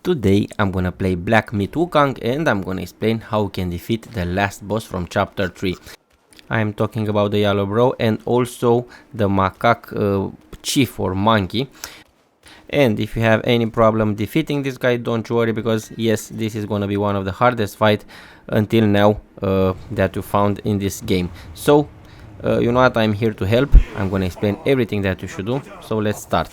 Today I'm gonna play Black Myth Wukong and I'm gonna explain how you can defeat the last boss from chapter 3. I am talking about the Yellowbrow and also the Macaque Chief or Monkey. And if you have any problem defeating this guy, don't worry, because yes, this is gonna be one of the hardest fight until now that you found in this game. So you know what, I'm here to help. I'm gonna explain everything that you should do, so let's start.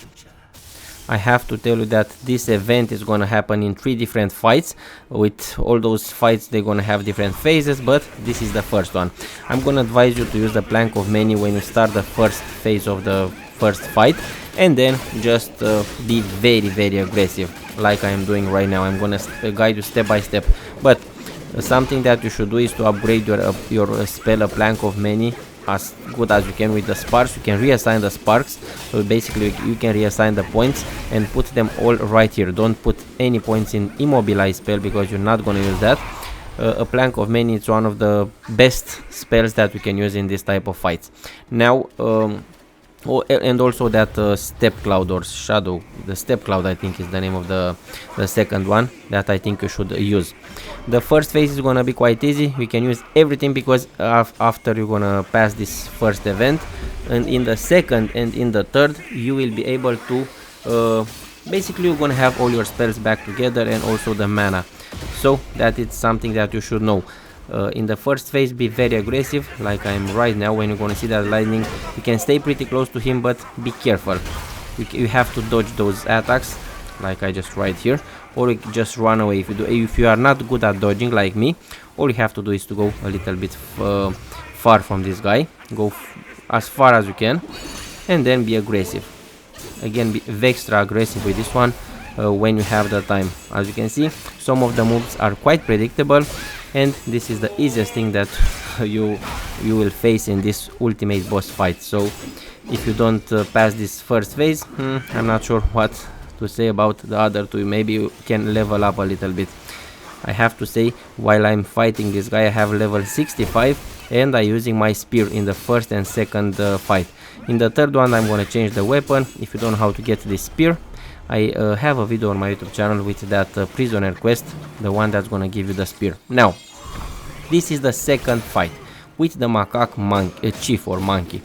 I have to tell you that this event is gonna happen in 3 different fights. With all those fights, they're gonna have different phases, but this is the first one. I'm gonna advise you to use the plank of many when you start the first phase of the first fight, and then just be very aggressive like I am doing right now. I'm gonna guide you step by step, but something that you should do is to upgrade your spell a plank of many as good as you can with the sparks. You can reassign the sparks, so basically you can reassign the points and put them all right here. Don't put any points in immobilize spell because you're not going to use that. A plank of many is one of the best spells that we can use in this type of fights. Now and also that step cloud or shadow, the step cloud I think is the name of the second one that I think you should use. The first phase is gonna be quite easy. We can use everything because after you're gonna pass this first event, and in the second and in the third you will be able to basically you're gonna have all your spells back together and also the mana, so that is something that you should know. In the first phase, be very aggressive like I am right now. When you're gonna see that lightning, you can stay pretty close to him, but be careful. You have to dodge those attacks like I just right here, or you just run away. If you are not good at dodging like me, all you have to do is to go a little bit far from this guy. Go as far as you can and then be aggressive. Again, be extra aggressive with this one when you have the time. As you can see, some of the moves are quite predictable, and this is the easiest thing that you will face in this ultimate boss fight. So if you don't pass this first phase, I'm not sure what to say about the other two. Maybe you can level up a little bit. I have to say, while I'm fighting this guy, I have level 65 and I'm using my spear in the first and second fight. In the third one I'm gonna change the weapon. If you don't know how to get this spear, I have a video on my YouTube channel with that prisoner quest, the one that's gonna give you the spear. Now, this is the second fight with the Macaque Chief or Monkey.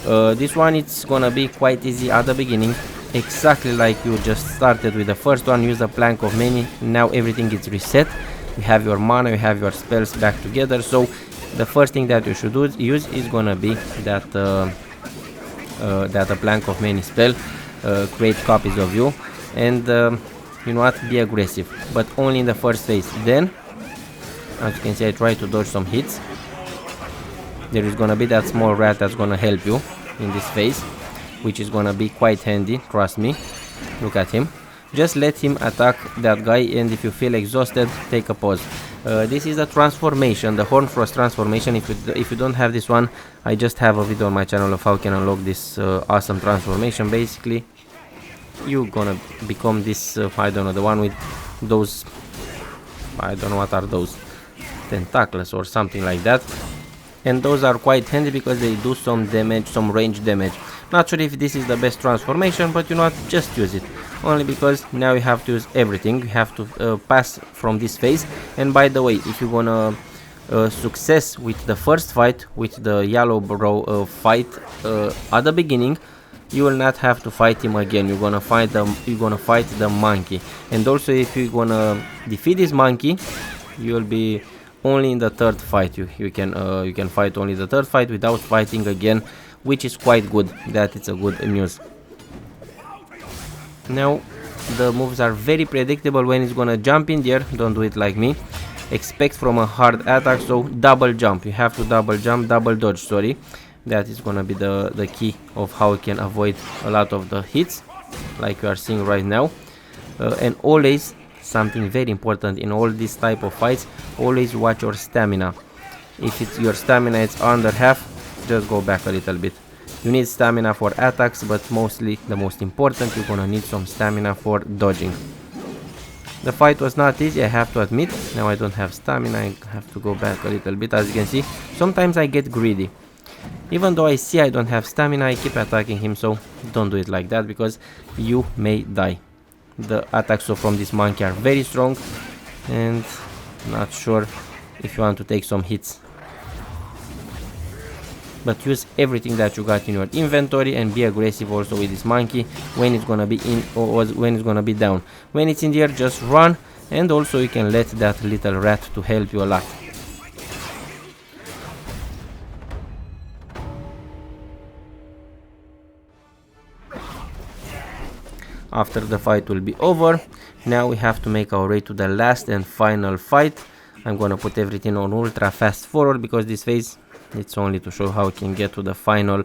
This one, it's gonna be quite easy at the beginning, exactly like you just started with the first one. Use the plank of many. Now everything is reset. You have your mana, you have your spells back together. So the first thing that you should use is gonna be that a plank of many spell. Create copies of you, and you know what, be aggressive, but only in the first phase. Then, as you can see, I try to dodge some hits. There is gonna be that small rat that's gonna help you in this phase, which is gonna be quite handy, trust me. Look at him. Just let him attack that guy, and if you feel exhausted, take a pause. This is a transformation, the Hornfrost transformation. If you don't have this one, I just have a video on my channel of how you can unlock this awesome transformation. Basically, you're gonna become this I don't know, the one with those, I don't know what are those, tentacles or something like that, and those are quite handy because they do some damage, some range damage. Not sure if this is the best transformation, but you know what, just use it, only because now you have to use everything. You have to pass from this phase. And by the way, if you're gonna success with the first fight, with the Yellowbrow fight at the beginning, you will not have to fight him again. You're gonna fight the monkey. And also, if you're gonna defeat this monkey, you will be only in the third fight. You can fight only the third fight without fighting again, which is quite good. That it's a good news. Now the moves are very predictable. When it's gonna jump in there, don't do it like me. Expect from a hard attack, so double jump. You have to double jump, double dodge, sorry. That is gonna be the key of how you can avoid a lot of the hits like you are seeing right now. And always, something very important in all these type of fights, always watch your stamina. If your stamina is under half, just go back a little bit. You need stamina for attacks, but mostly the most important, you're gonna need some stamina for dodging. The fight was not easy, I have to admit. Now I don't have stamina, I have to go back a little bit. As you can see, sometimes I get greedy. Even though I see I don't have stamina, I keep attacking him, so don't do it like that because you may die. The attacks from this monkey are very strong, and not sure if you want to take some hits. But use everything that you got in your inventory and be aggressive also with this monkey when it's gonna be in or when it's gonna be down. When it's in the air, just run, and also you can let that little rat to help you a lot. After the fight will be over, now we have to make our way to the last and final fight. I'm gonna put everything on ultra fast forward because this phase, it's only to show how you can get to the final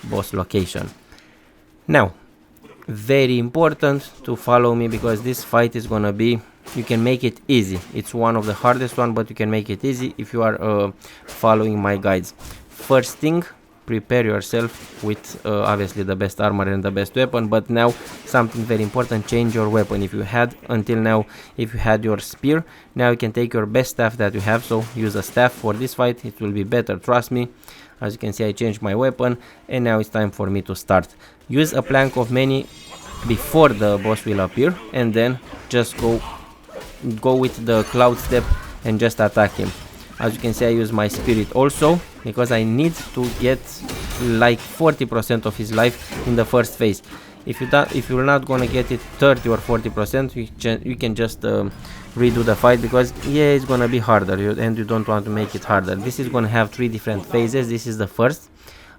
boss location. Now, very important to follow me because this fight is gonna be, you can make it easy. It's one of the hardest one, but you can make it easy if you are following my guides. First thing, prepare yourself with obviously the best armor and the best weapon, but now something very important, change your weapon. If you had until now, if you had your spear, now you can take your best staff that you have, so use a staff for this fight, it will be better, trust me. As you can see, I changed my weapon, and now it's time for me to start. Use a plank of many before the boss will appear, and then just go with the cloud step and just attack him. As you can see, I use my spirit also because I need to get like 40% of his life in the first phase. If you're not gonna get it 30 or 40%, you can just redo the fight because yeah, it's gonna be harder, and you don't want to make it harder. This is gonna have 3 different phases. This is the first.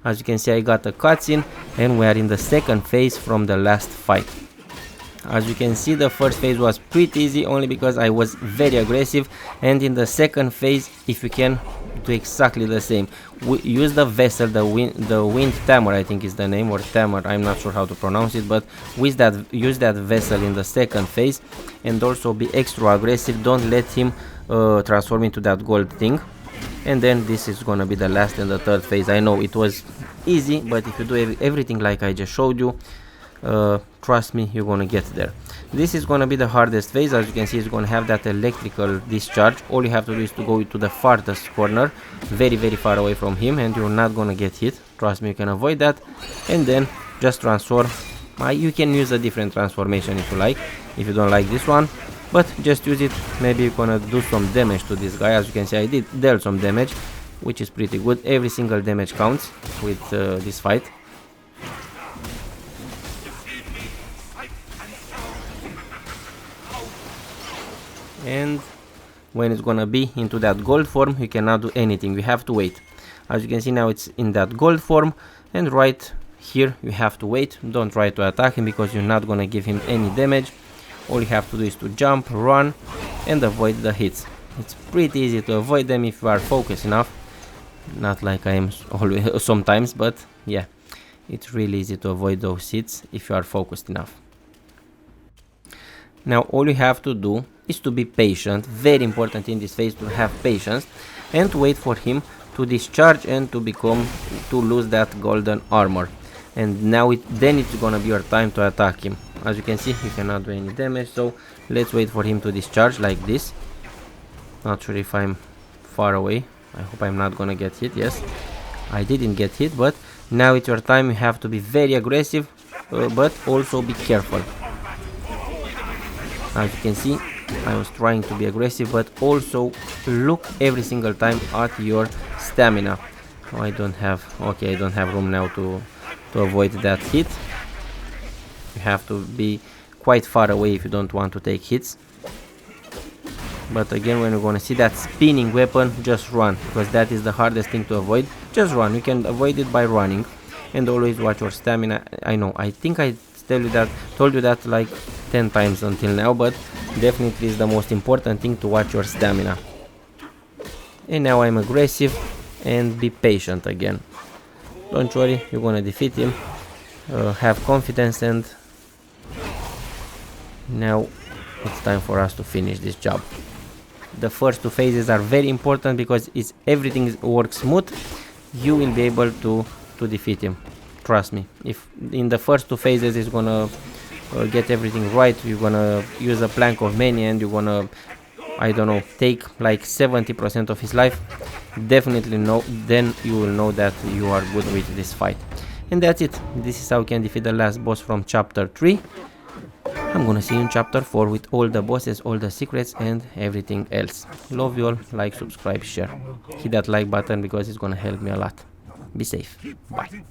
As you can see, I got a cutscene, and we are in the second phase from the last fight. As you can see, the first phase was pretty easy only because I was very aggressive, and in the second phase, if you can, do exactly the same. Use the vessel, the wind tamer, I think is the name, or tamer, I'm not sure how to pronounce it, but use that vessel in the second phase, and also be extra aggressive. Don't let him transform into that gold thing. And then this is gonna be the last and the third phase. I know it was easy, but if you do everything like I just showed you, trust me, you're gonna get there. This is gonna be the hardest phase. As you can see, it's gonna have that electrical discharge. All you have to do is to go to the farthest corner, very far away from him, and you're not gonna get hit. Trust me, you can avoid that. And then just transform. You can use a different transformation if you like, if you don't like this one, but just use it. Maybe you're gonna do some damage to this guy. As you can see, I dealt some damage, which is pretty good. Every single damage counts with this fight. And when it's gonna be into that gold form, you cannot do anything, you have to wait. As you can see, now it's in that gold form, and right here you have to wait. Don't try to attack him because you're not gonna give him any damage. All you have to do is to jump, run, and avoid the hits. It's pretty easy to avoid them if you are focused enough. Not like I am always sometimes, but yeah, it's really easy to avoid those hits if you are focused enough. Now all you have to do is to be patient. Very important in this phase to have patience and to wait for him to discharge and to lose that golden armor. And now then it's gonna be your time to attack him. As you can see, he cannot do any damage, so let's wait for him to discharge like this. Not sure if I'm far away. I hope I'm not gonna get hit. Yes, I didn't get hit, but now it's your time. You have to be very aggressive, but also be careful. As you can see, I was trying to be aggressive, but also look every single time at your stamina. Oh, I don't have room now to avoid that hit. You have to be quite far away if you don't want to take hits. But again, when you're gonna see that spinning weapon, just run, because that is the hardest thing to avoid. Just run. You can avoid it by running, and always watch your stamina. I know, I think I told you that like 10 times until now, but definitely is the most important thing to watch your stamina. And now I'm aggressive, and be patient again. Don't worry, you're gonna defeat him. Have confidence, and now it's time for us to finish this job. The first 2 phases are very important because if everything works smooth, you will be able to defeat him. Trust me. If in the first 2 phases is gonna get everything right, you're gonna use a plank of many, and you're gonna, I don't know, take like 70% of his life, definitely no, then you will know that you are good with this fight. And that's it. This is how you can defeat the last boss from chapter 3. I'm gonna see you in chapter 4 with all the bosses, all the secrets and everything else. Love you all, like, subscribe, share. Hit that like button because it's gonna help me a lot. Be safe. Bye.